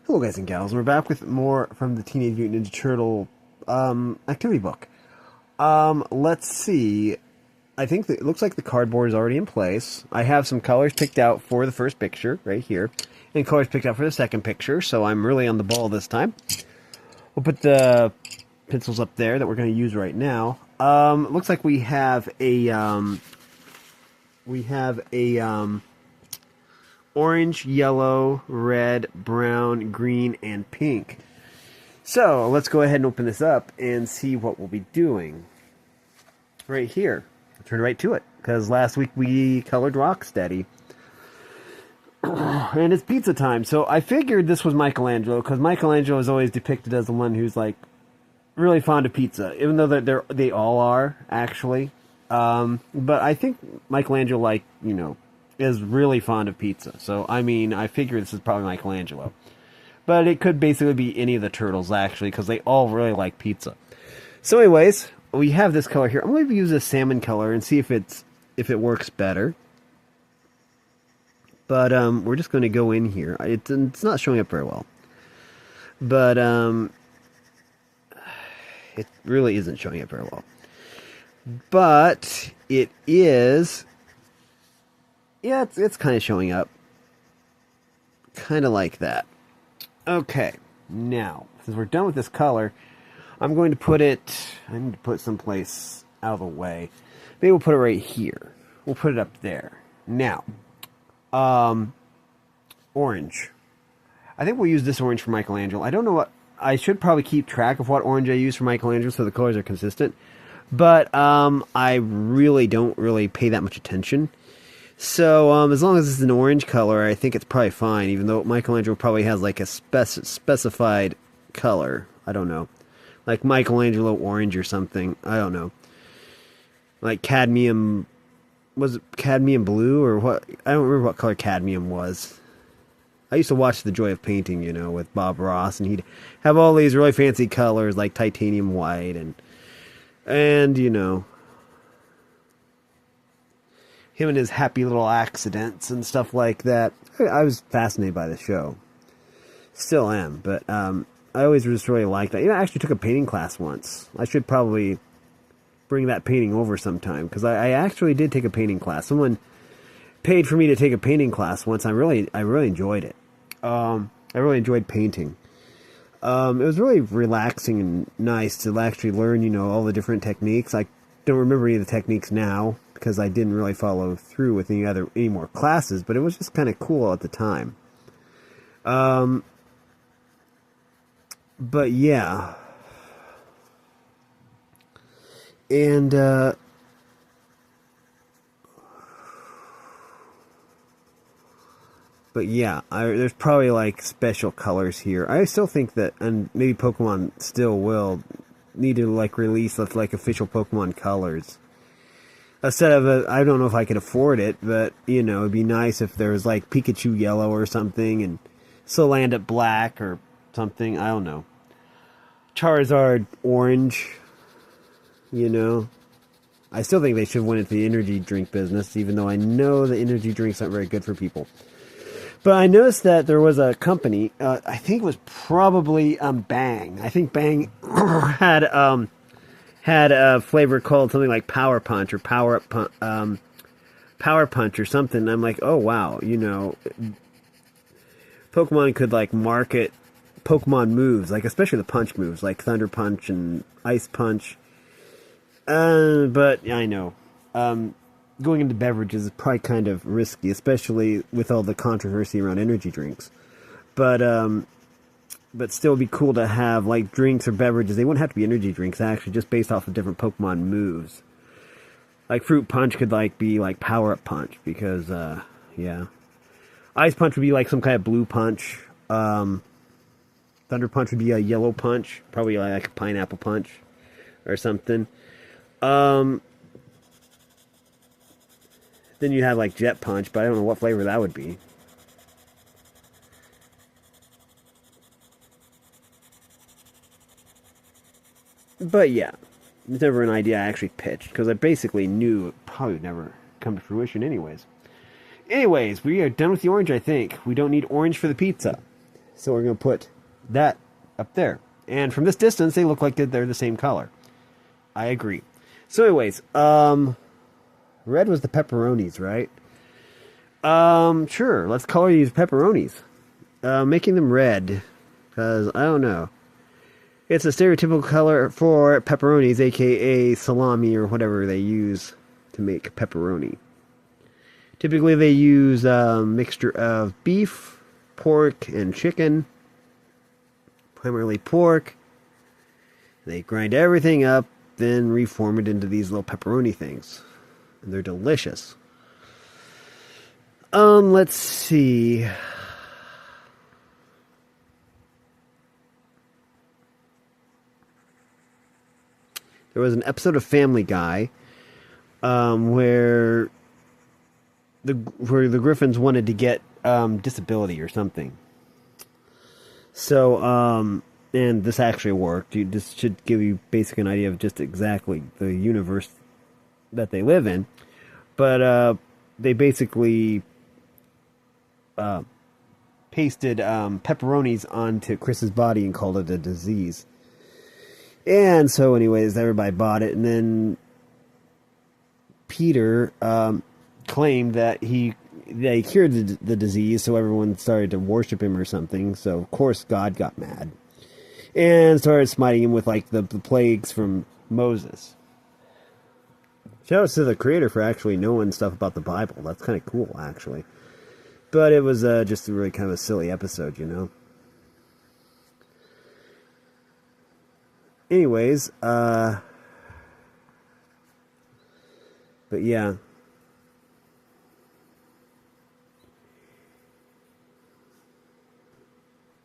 Hello guys and gals, we're back with more from the Teenage Mutant Ninja Turtle activity book. Let's see. I think that it looks like the cardboard is already in place. I have some colors picked out for the first picture, right here, and colors picked out for the second picture, so I'm really on the ball this time. We'll put the pencils up there that we're going to use right now. It looks like we have a, orange, yellow, red, brown, green, and pink. So let's go ahead and open this up and see what we'll be doing. Right here. I'll turn right to it, because last week we colored Rocksteady. And it's pizza time, so I figured this was Michelangelo, because Michelangelo is always depicted as the one who's like really fond of pizza, even though they all are, actually. But I think Michelangelo, like, you know, is really fond of pizza. So, I mean, I figure this is probably Michelangelo. But it could basically be any of the turtles, actually, because they all really like pizza. So anyways, we have this color here. I'm going to use a salmon color and see if it works better. But we're just going to go in here. It's not showing up very well. But it really isn't showing up very well. But it is... yeah, it's kind of showing up. Kind of like that. Okay, now, since we're done with this color, I'm going to put it... I need to put it someplace out of the way. Maybe we'll put it right here. We'll put it up there. Now, orange. I think we'll use this orange for Michelangelo. I don't know what... I should probably keep track of what orange I use for Michelangelo so the colors are consistent. But I really don't pay that much attention. So, as long as it's an orange color, I think it's probably fine, even though Michelangelo probably has, like, a specified color. I don't know. Like Michelangelo orange or something. I don't know. Like cadmium... was it cadmium blue, or what? I don't remember what color cadmium was. I used to watch The Joy of Painting, you know, with Bob Ross, and he'd have all these really fancy colors, like titanium white, and, you know... him and his happy little accidents and stuff like that. I was fascinated by the show. Still am, but I always just really liked that. You know, I actually took a painting class once. I should probably bring that painting over sometime, because I actually did take a painting class. Someone paid for me to take a painting class once. I really enjoyed it. I really enjoyed painting. It was really relaxing and nice to actually learn, you know, all the different techniques. I don't remember any of the techniques now, because I didn't really follow through with any more classes, but it was just kind of cool at the time. But yeah. And, but yeah, there's probably like special colors here. I still think that, and maybe Pokemon still will need to like release like official Pokemon colors. Instead of I don't know if I could afford it, but, you know, it'd be nice if there was, like, Pikachu yellow or something, and Salandit black or something, I don't know. Charizard orange, you know. I still think they should win at the energy drink business, even though I know the energy drinks aren't very good for people. But I noticed that there was a company, I think it was probably Bang. I think Bang had a flavor called something like Power Punch or Power Punch or something. And I'm like, oh wow, you know, Pokemon could like market Pokemon moves, like especially the punch moves, like Thunder Punch and Ice Punch. But yeah, I know, going into beverages is probably kind of risky, especially with all the controversy around energy drinks. But still it'd be cool to have, like, drinks or beverages. They wouldn't have to be energy drinks, actually, just based off of different Pokemon moves. Like, Fruit Punch could, like, be, like, Power-Up Punch, because, yeah. Ice Punch would be, like, some kind of blue punch. Thunder Punch would be a yellow punch. Probably, like, a Pineapple Punch or something. Then you'd have, like, Jet Punch, but I don't know what flavor that would be. But yeah, it's never an idea I actually pitched, because I basically knew it probably would never come to fruition anyways. Anyways, we are done with the orange, I think. We don't need orange for the pizza. So we're going to put that up there. And from this distance, they look like they're the same color. I agree. So anyways, red was the pepperonis, right? Sure. Let's color these pepperonis. Making them red. Because, I don't know. It's a stereotypical color for pepperonis, aka salami or whatever they use to make pepperoni. Typically they use a mixture of beef, pork, and chicken. Primarily pork. They grind everything up, then reform it into these little pepperoni things. And they're delicious. Let's see. There was an episode of Family Guy where the Griffins wanted to get disability or something. So, and this actually worked. This should give you basically an idea of just exactly the universe that they live in. But they basically pasted pepperonis onto Chris's body and called it a disease. And so anyways, everybody bought it. And then Peter claimed that he cured the disease, so everyone started to worship him or something. So, of course, God got mad. And started smiting him with, like, the plagues from Moses. Shout out to the creator for actually knowing stuff about the Bible. That's kind of cool, actually. But it was just a really kind of a silly episode, you know. Anyways, but yeah.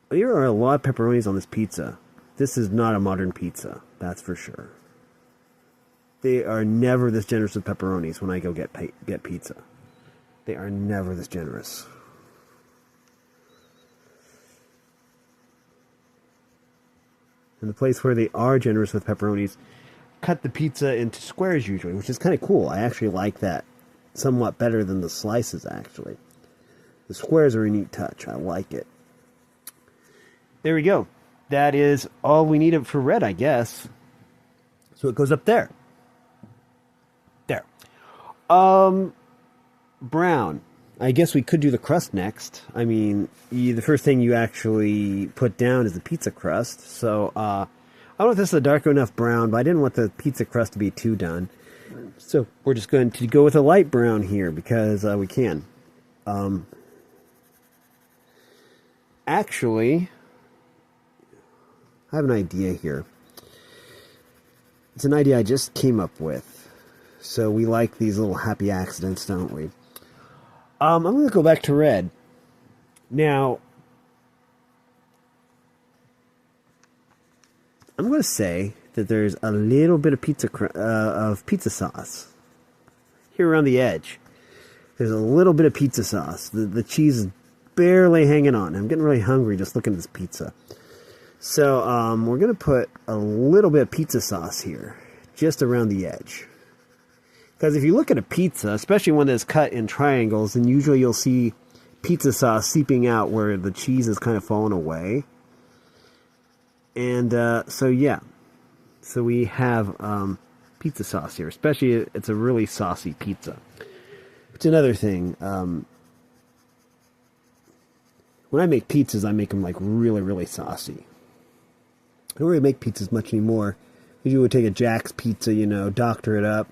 There are a lot of pepperonis on this pizza. This is not a modern pizza, that's for sure. They are never this generous with pepperonis when I go get pizza. They are never this generous. And the place where they are generous with pepperonis, cut the pizza into squares usually, which is kind of cool. I actually like that somewhat better than the slices, actually. The squares are a neat touch. I like it. There we go. That is all we need for red, I guess. So it goes up there. There. Brown. I guess we could do the crust next. I mean, the first thing you actually put down is the pizza crust. So, I don't know if this is a dark enough brown, but I didn't want the pizza crust to be too done. So, we're just going to go with a light brown here because we can. Actually, I have an idea here. It's an idea I just came up with. So, we like these little happy accidents, don't we? I'm going to go back to red. Now, I'm going to say that there's a little bit of pizza sauce here around the edge. There's a little bit of pizza sauce. The cheese is barely hanging on. I'm getting really hungry just looking at this pizza. So we're going to put a little bit of pizza sauce here, just around the edge. Because if you look at a pizza, especially one that's cut in triangles, then usually you'll see pizza sauce seeping out where the cheese is kind of falling away. And so, yeah. So we have pizza sauce here. Especially, it's a really saucy pizza. It's another thing. When I make pizzas, I make them like really, really saucy. I don't really make pizzas much anymore. You would take a Jack's pizza, you know, doctor it up.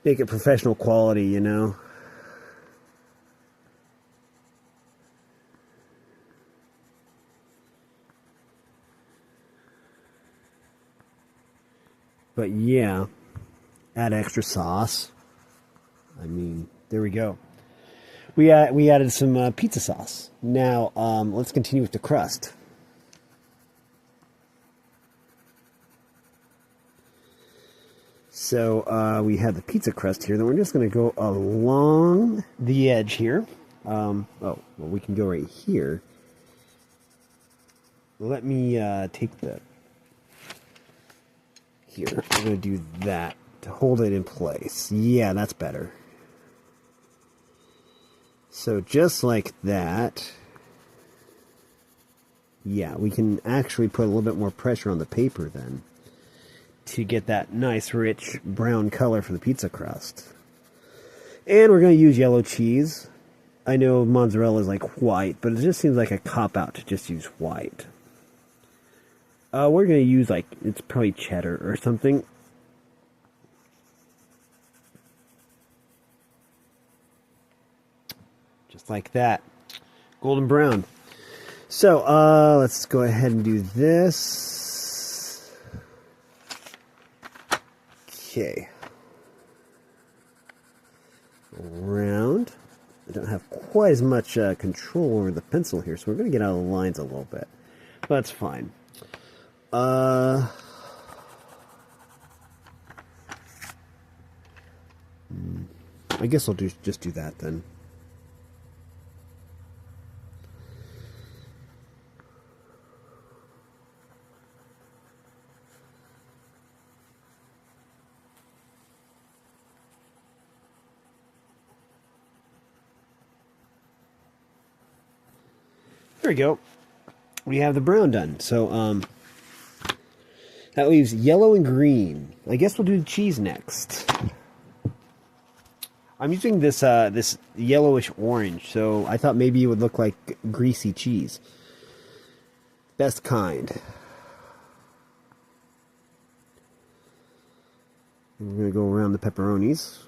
Make it professional quality, you know. But yeah, add extra sauce. I mean, there we go. We added some pizza sauce. Now, let's continue with the crust. So we have the pizza crust here. Then we're just going to go along the edge here. Well, we can go right here. Let me take the... Here, I'm going to do that to hold it in place. Yeah, that's better. So just like that. Yeah, we can actually put a little bit more pressure on the paper then to get that nice, rich brown color for the pizza crust. And we're going to use yellow cheese. I know mozzarella is like white, but it just seems like a cop-out to just use white. We're going to use, like, it's probably cheddar or something. Just like that. Golden brown. So, let's go ahead and do this. Okay. Around. I don't have quite as much control over the pencil here, so we're going to get out of the lines a little bit. But that's fine. I guess I'll just do that then. There we go. We have the brown done. So, that leaves yellow and green. I guess we'll do the cheese next. I'm using this this yellowish orange, so I thought maybe it would look like greasy cheese. Best kind. We're going to go around the pepperonis.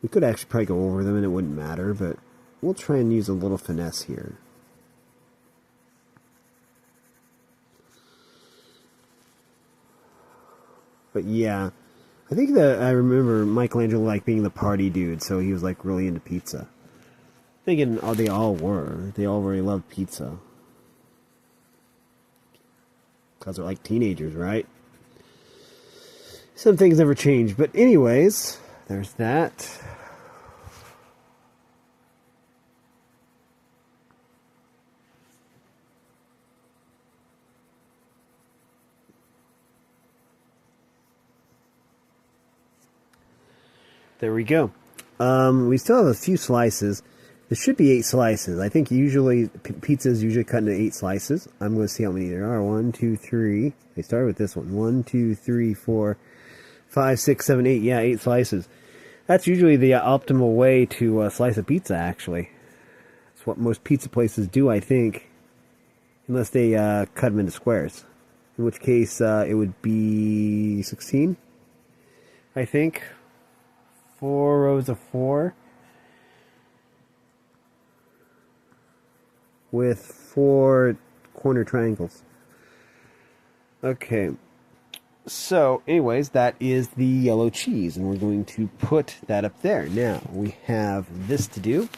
We could actually probably go over them and it wouldn't matter, but we'll try and use a little finesse here. But yeah, I think that I remember Michelangelo like being the party dude, so he was like really into pizza. Thinking, oh, they all were. They all really loved pizza. Because they're like teenagers, right? Some things never change. But anyways, there's that. There we go. We still have a few slices. There should be 8 slices. I think usually pizzas usually cut into 8 slices. I'm going to see how many there are. 1, 2, 3. They started with this one. 1, 2, 3, 4, 5, 6, 7, 8. Yeah, 8 slices. That's usually the optimal way to slice a pizza, actually. It's what most pizza places do, I think. Unless they cut them into squares. In which case, it would be 16, I think. 4 rows of 4. With 4 corner triangles. Okay. So, anyways, that is the yellow cheese. And we're going to put that up there. Now, we have this to do.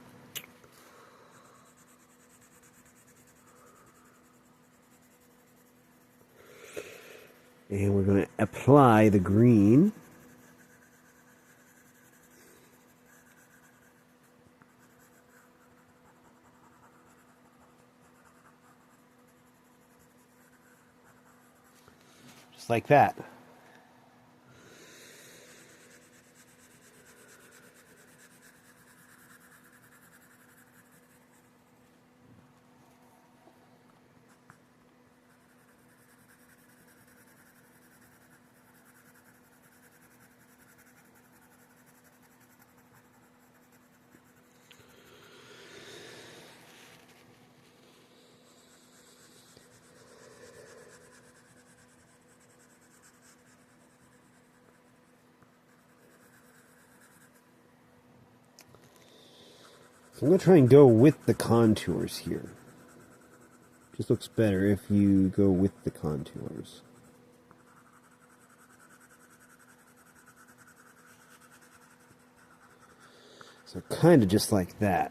And we're going to apply the green. Just like that. So I'm going to try and go with the contours here. Just looks better if you go with the contours. So kind of just like that.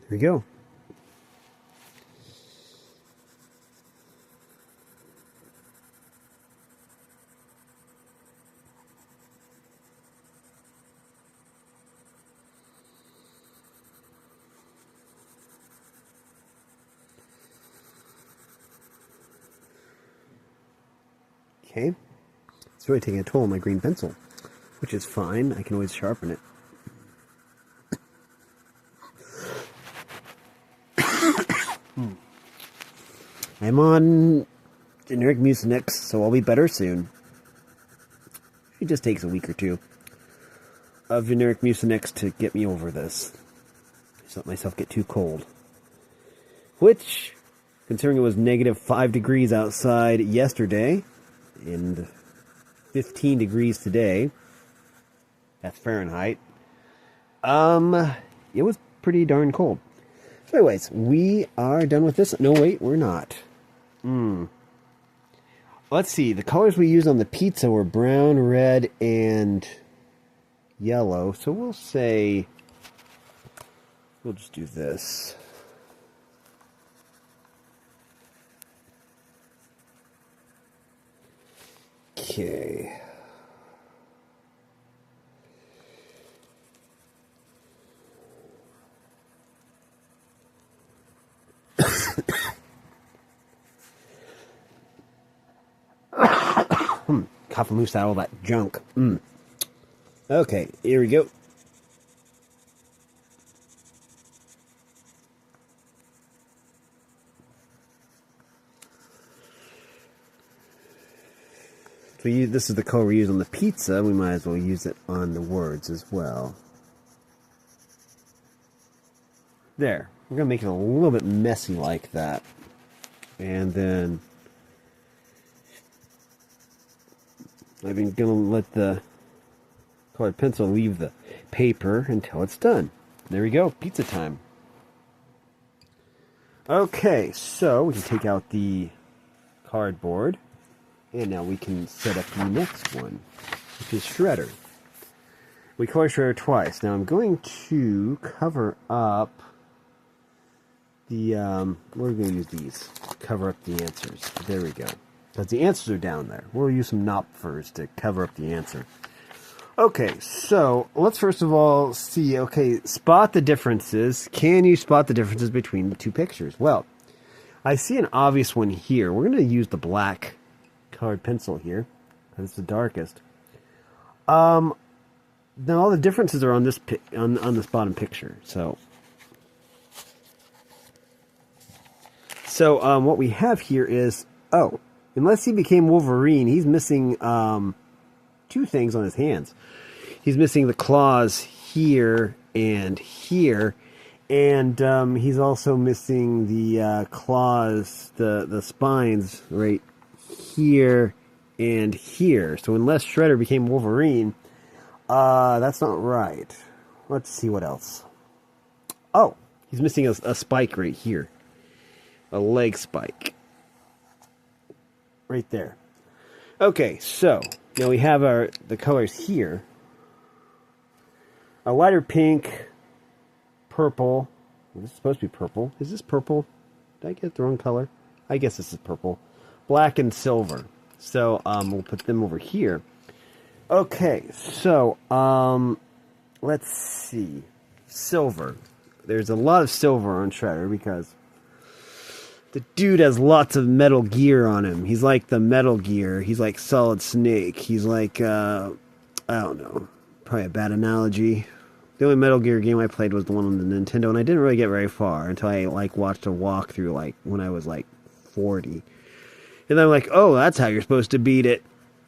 There we go. Okay. It's really taking a toll on my green pencil, which is fine. I can always sharpen it. I'm on generic Mucinex, so I'll be better soon. It just takes a week or two of generic Mucinex to get me over this. Just let myself get too cold. Which, considering it was -5 degrees outside yesterday, and 15 degrees today, that's Fahrenheit, it was pretty darn cold. So anyways, we are done with this. No, wait, we're not. Let's see, the colors we used on the pizza were brown, red, and yellow. So we'll say, we'll just do this. Okay. Cough and loose out all that junk. Okay, here we go. So this is the color we use on the pizza. We might as well use it on the words as well. There. We're going to make it a little bit messy like that. And then I'm going to let the colored pencil leave the paper until it's done. There we go. Pizza time. Okay, so we can take out the cardboard. And now we can set up the next one, which is Shredder. We color Shredder twice. Now I'm going to cover up the, we're going to use these to cover up the answers. There we go. Because the answers are down there. We'll use some Knopfers to cover up the answer. Okay, so let's first of all see, okay, spot the differences. Can you spot the differences between the two pictures? Well, I see an obvious one here. We're going to use the black colored pencil here, because it's the darkest. Now all the differences are on this on this bottom picture. So what we have here is, unless he became Wolverine, he's missing two things on his hands. He's missing the claws here and here, and he's also missing the claws, the spines right here and here. So unless Shredder became Wolverine, that's not right. Let's see what else. Oh, he's missing a spike right here. A leg spike. Right there. Okay, so now we have the colors here. A lighter pink, purple. This is supposed to be purple. Is this purple? Did I get the wrong color? I guess this is purple. Black and silver. So we'll put them over here. Okay, so let's see. Silver. There's a lot of silver on Shredder because the dude has lots of Metal Gear on him. He's like the Metal Gear. He's like Solid Snake. He's like, I don't know. Probably a bad analogy. The only Metal Gear game I played was the one on the Nintendo, and I didn't really get very far until I watched a walkthrough when I was 40. And then I'm like, oh, that's how you're supposed to beat it.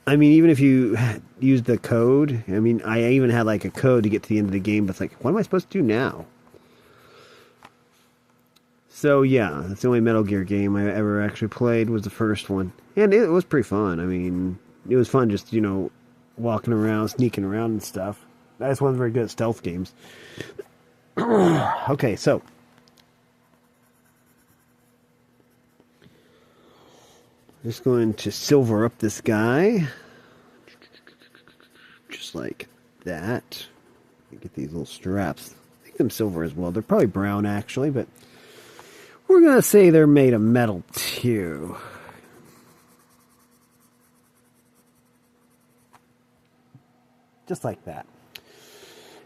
I mean, even if you used the code, I mean, I even had a code to get to the end of the game, but it's like, what am I supposed to do now? So yeah, that's the only Metal Gear game I ever actually played, was the first one. And it was pretty fun. I mean, it was fun just, walking around, sneaking around and stuff. I just wasn't very good at stealth games. Okay, so just going to silver up this guy. Just like that. Get these little straps. Make them silver as well. They're probably brown, actually, but we're going to say they're made of metal, too. Just like that.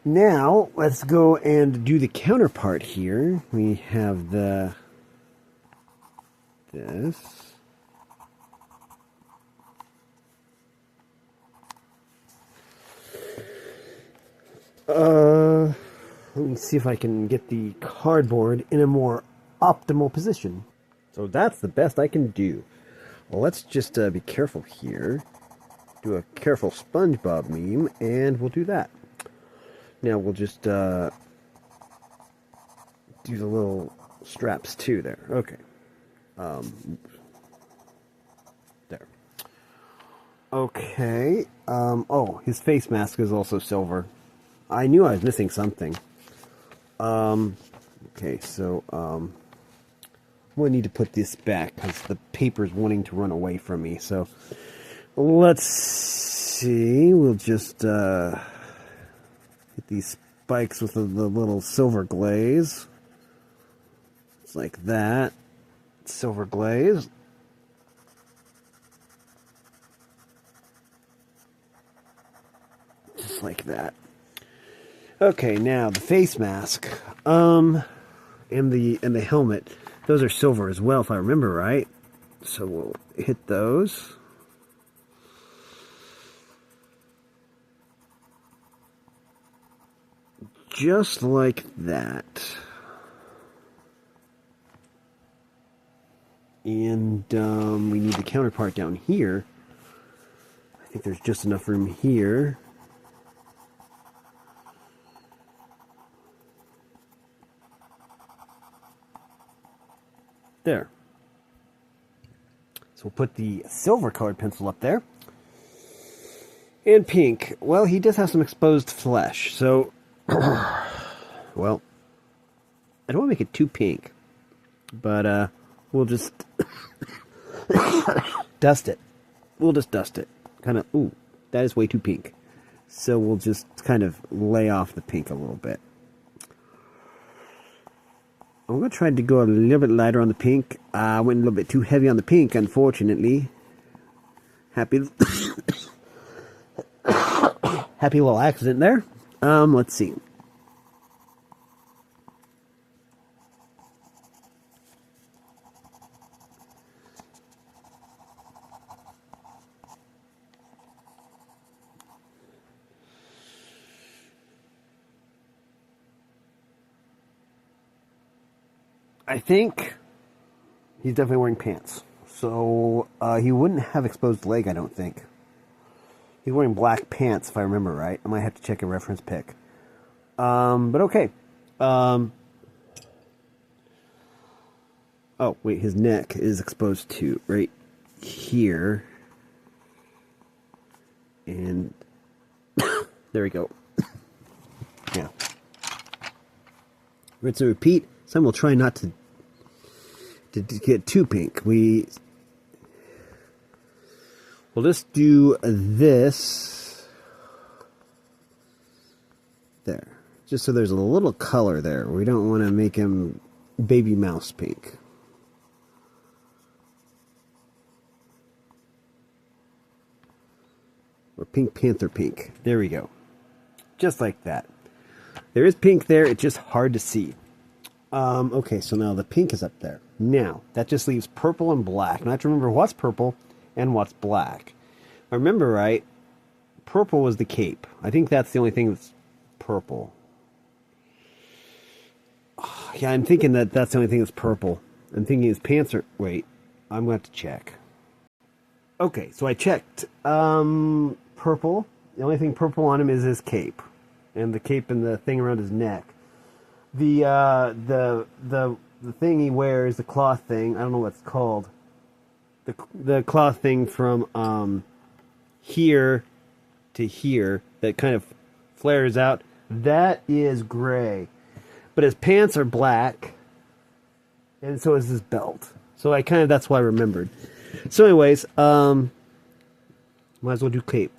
Now, let's go and do the counterpart here. We have this. Let me see if I can get the cardboard in a more optimal position. So that's the best I can do. Well, let's just be careful here. Do a careful SpongeBob meme, and we'll do that. Now we'll just do the little straps too there. Okay. There. Okay. Oh, his face mask is also silver. I knew I was missing something. Okay, so I'm going to need to put this back because the paper's wanting to run away from me. So let's see. We'll just get these spikes with the little silver glaze. It's like that. Silver glaze. Just like that. Okay, now the face mask, and the helmet, those are silver as well, if I remember right. So we'll hit those. Just like that. And we need the counterpart down here. I think there's just enough room here. There. So we'll put the silver colored pencil up there. And pink. Well, he does have some exposed flesh, so well, I don't want to make it too pink, but we'll just dust it. We'll just dust it. Kind of, ooh, that is way too pink. So we'll just kind of lay off the pink a little bit. I'm going to try to go a little bit lighter on the pink. I went a little bit too heavy on the pink, unfortunately. Happy happy little accident there. Let's see. I think he's definitely wearing pants. So he wouldn't have exposed leg, I don't think. He's wearing black pants, if I remember right. I might have to check a reference pic. But okay. Oh, wait, his neck is exposed to right here. And there we go. Yeah. Rinse and repeat. Some will try not to get too pink. We'll just do this there, just so there's a little color there. We don't want to make him baby mouse pink. Or Pink Panther pink. There we go. Just like that. There is pink there, it's just hard to see. Okay, so now the pink is up there. Now, that just leaves purple and black. Now I have to remember what's purple and what's black. If I remember right, purple was the cape. I think that's the only thing that's purple. Yeah, I'm thinking that that's the only thing that's purple. I'm thinking his pants are... Wait, I'm going to have to check. Okay, so I checked. Purple. The only thing purple on him is his cape. And the cape and the thing around his neck. The thing he wears, the cloth thing, I don't know what it's called. The cloth thing from here to here that kind of flares out, that is gray. But his pants are black, and so is his belt. So that's why I remembered. So anyways, might as well do cape.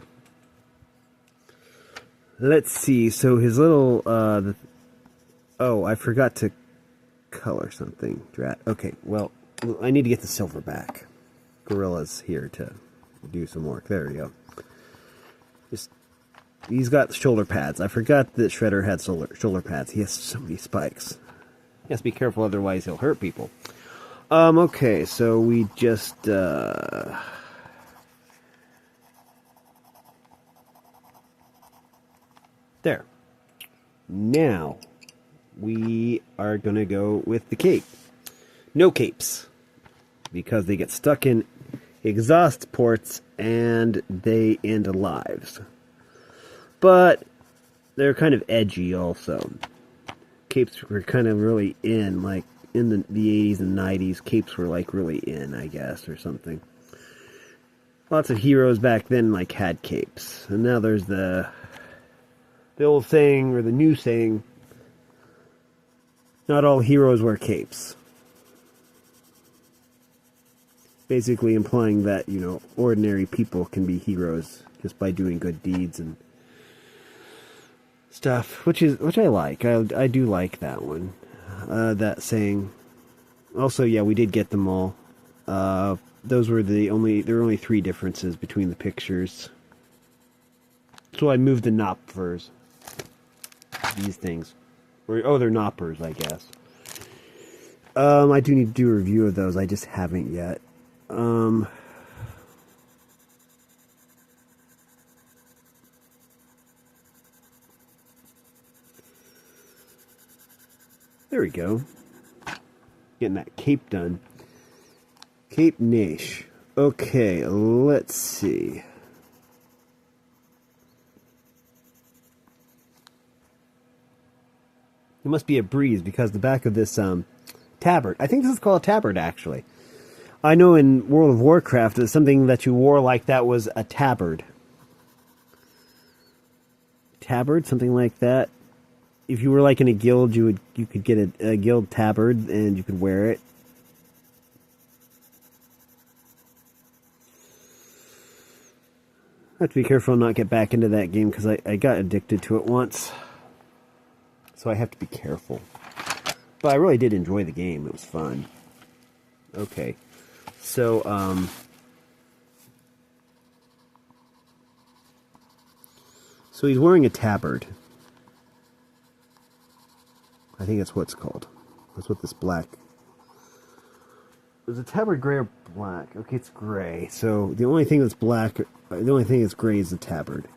Let's see, so his little, oh, I forgot to color something. Drat. Okay, well, I need to get the silver back. Gorilla's here to do some work. There we go. He's got shoulder pads. I forgot that Shredder had shoulder pads. He has so many spikes. He has to be careful, otherwise he'll hurt people. Okay, so we just, there. Now, we are going to go with the cape. No capes, because they get stuck in exhaust ports and they end lives. But they're kind of edgy also. Capes were kind of really in, like in the 80s and 90s, capes were like really in, I guess, or something. Lots of heroes back then like had capes. And now there's the old saying, or the new saying, not all heroes wear capes. Basically implying that, you know, ordinary people can be heroes just by doing good deeds and stuff, which I like. I do like that one. That saying. Also, yeah, we did get them all. Those were there were only 3 differences between the pictures. So I moved the Knopfers. These things. Oh, they're Knoppers, I guess. I do need to do a review of those. I just haven't yet. There we go. Getting that cape done. Cape niche. Okay, let's see. It must be a breeze because the back of this tabard. I think this is called a tabard, actually. I know in World of Warcraft that something that you wore like that was a tabard. Tabard, something like that. If you were like in a guild, you could get a guild tabard and you could wear it. I have to be careful and not get back into that game because I got addicted to it once. So I have to be careful. But I really did enjoy the game. It was fun. Okay. So, so he's wearing a tabard. I think that's what it's called. That's what this black... Is a tabard gray or black? Okay, it's gray. So the only thing that's black... The only thing that's gray is the tabard.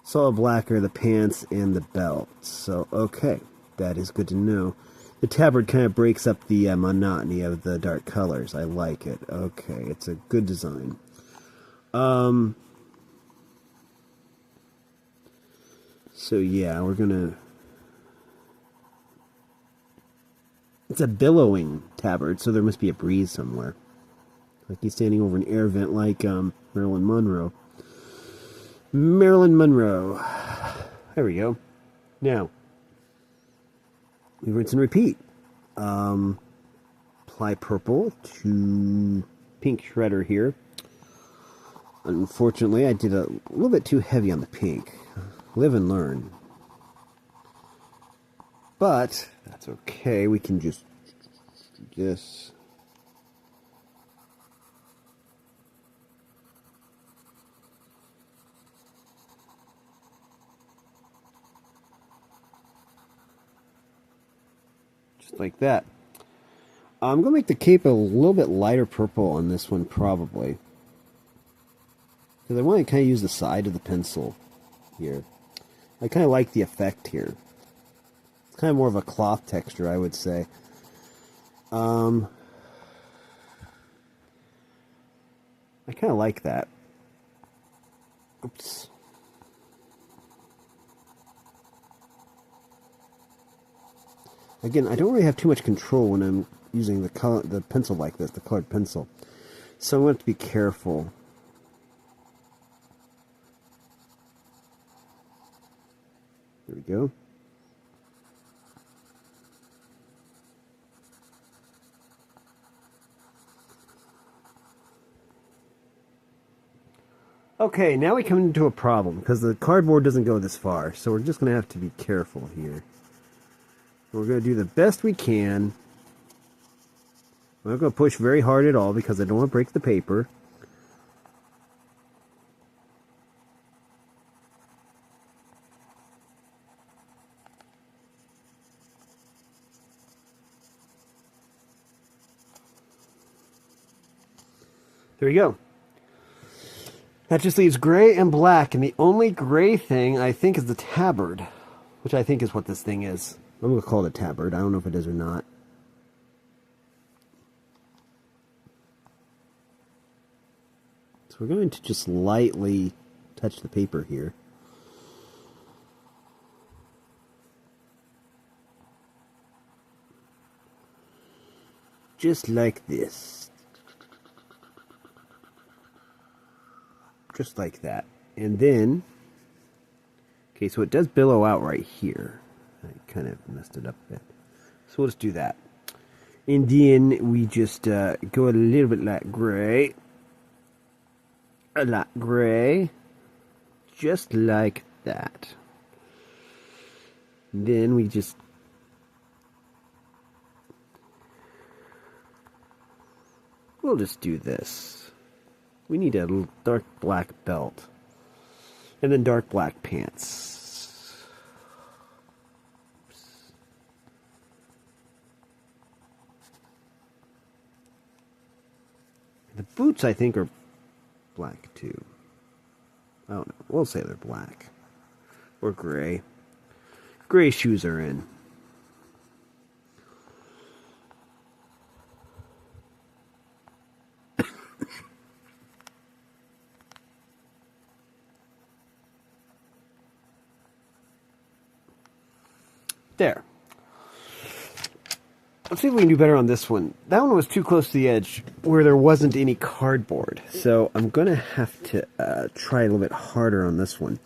Solid black are the pants and the belt. So, okay. That is good to know. The tabard kind of breaks up the monotony of the dark colors. I like it. Okay, it's a good design. So yeah, we're gonna... It's a billowing tabard, so there must be a breeze somewhere. Like he's standing over an air vent like Marilyn Monroe. Marilyn Monroe. There we go. Now, we rinse and repeat. Apply purple to pink shredder here. Unfortunately, I did a little bit too heavy on the pink. Live and learn. But that's okay. We can just do this. Just like that. I'm going to make the cape a little bit lighter purple on this one, probably. Because I want to kind of use the side of the pencil here. I kind of like the effect here. It's kind of more of a cloth texture, I would say. I kind of like that. Oops. Again, I don't really have too much control when I'm using the pencil like this, the colored pencil. So I'm going to have to be careful. There we go. Okay, now we come into a problem, because the cardboard doesn't go this far, so we're just going to have to be careful here. We're going to do the best we can. I'm not going to push very hard at all, because I don't want to break the paper. There you go. That just leaves gray and black, and the only gray thing, I think, is the tabard. which I think is what this thing is. I'm going to call it a tabard. I don't know if it is or not. So we're going to just lightly touch the paper here. Just like this. Just like that. And then, okay, so it does billow out right here. I kind of messed it up a bit. So we'll just do that. And then we just go a little bit light gray. A light gray. Just like that. And then we just we'll just do this. We need a little dark black belt. And then dark black pants. Oops. The boots, I think, are black too. I don't know. We'll say they're black. Or gray. Gray shoes are in. There. Let's see if we can do better on this one. That one was too close to the edge where there wasn't any cardboard. So I'm going to have to try a little bit harder on this one.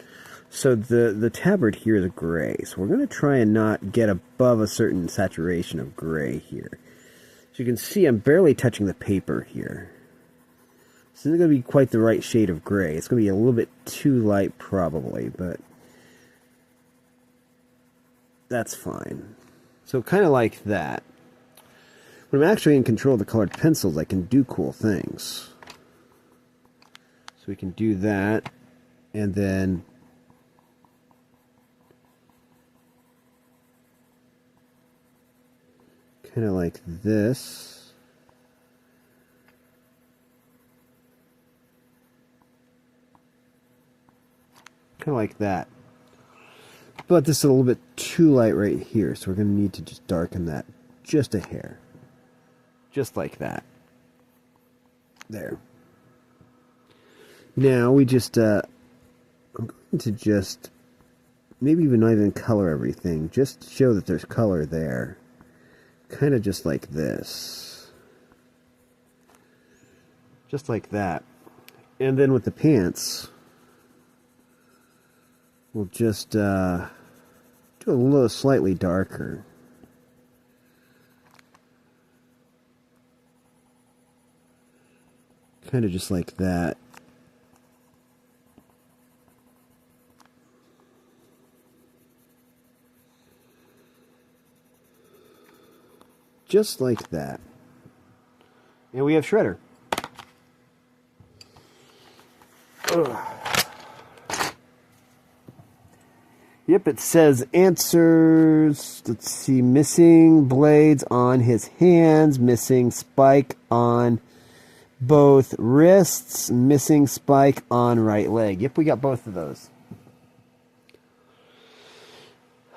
So the tabard here is gray. So we're going to try and not get above a certain saturation of gray here. So you can see I'm barely touching the paper here. This isn't going to be quite the right shade of gray. It's going to be a little bit too light probably, but that's fine. So kind of like that. When I'm actually in control of the colored pencils, I can do cool things. So we can do that, and then kind of like this. Kind of like that. But this is a little bit too light right here, so we're going to need to just darken that just a hair. Just like that. There. Now we just, I'm going to just, maybe even not even color everything, just show that there's color there. Kind of just like this. Just like that. And then with the pants, we'll just do a little slightly darker. Kind of just like that. Just like that. And we have Shredder. Ugh. Yep, it says answers. Let's see. Missing blades on his hands. Missing spike on both wrists. Missing spike on right leg. Yep, we got both of those.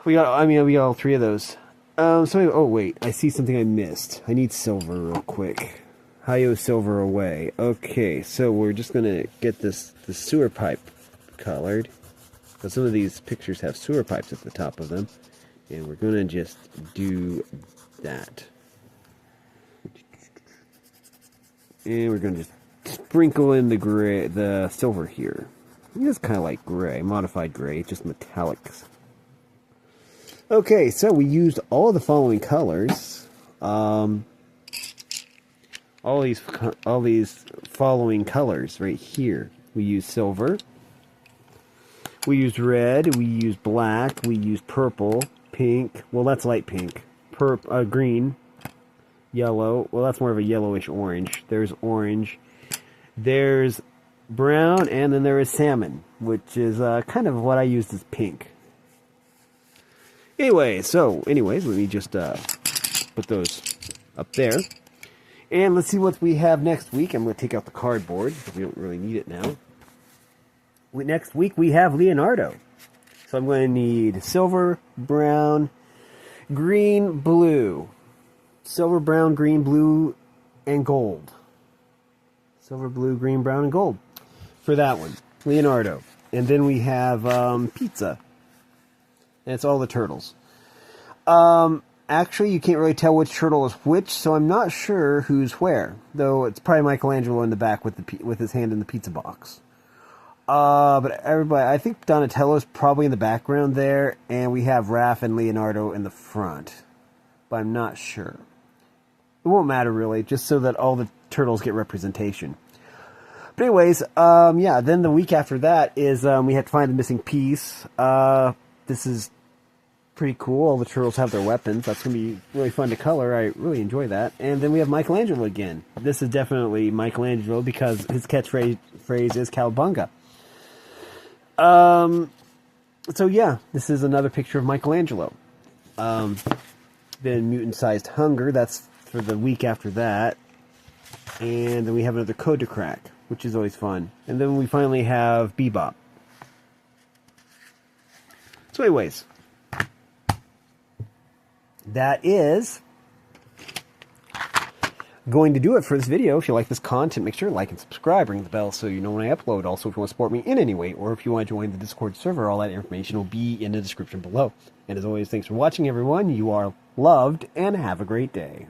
We got all three of those. Oh wait, I see something I missed. I need silver real quick. Hayo silver away. Okay, so we're just gonna get the sewer pipe colored. So some of these pictures have sewer pipes at the top of them, and we're gonna just do that. And we're gonna just sprinkle in the gray, the silver here. It's kind of like gray, modified gray, just metallics. Okay, so we used all of the following colors. All these following colors right here. We used silver. We used red. We used black. We used purple, pink. Well, that's light pink. Green, yellow. Well, that's more of a yellowish orange. There's orange. There's brown, and then there is salmon, which is kind of what I used as pink. Anyways, let me just put those up there. And let's see what we have next week. I'm going to take out the cardboard because we don't really need it now. Next week we have Leonardo. So So I'm going to need silver, brown, green, blue. Silver, brown, green, blue, and gold. Silver, blue, green, brown, and gold. For that one. Leonardo. And then we have pizza. And it's all the turtles. Actually, you can't really tell which turtle is which, so I'm not sure who's where. Though it's probably Michelangelo in the back with his hand in the pizza box. But everybody, I think Donatello's probably in the background there, and we have Raph and Leonardo in the front. But I'm not sure. It won't matter really, just so that all the turtles get representation. But anyways, yeah, then the week after that is we had to find the missing piece. This is pretty cool. All the turtles have their weapons. That's going to be really fun to color. I really enjoy that. And then we have Michelangelo again. This is definitely Michelangelo because his catchphrase is Cowabunga. So yeah, this is another picture of Michelangelo. Then Mutant-Sized Hunger, that's for the week after that. And then we have another code to crack, which is always fun. And then we finally have Bebop. So anyways, that is going to do it for this video. If you like this content, make sure to like and subscribe, ring the bell so you know when I upload. Also, if you want to support me in any way, or if you want to join the Discord server, all that information will be in the description below. And as always, thanks for watching, everyone. You are loved, and have a great day.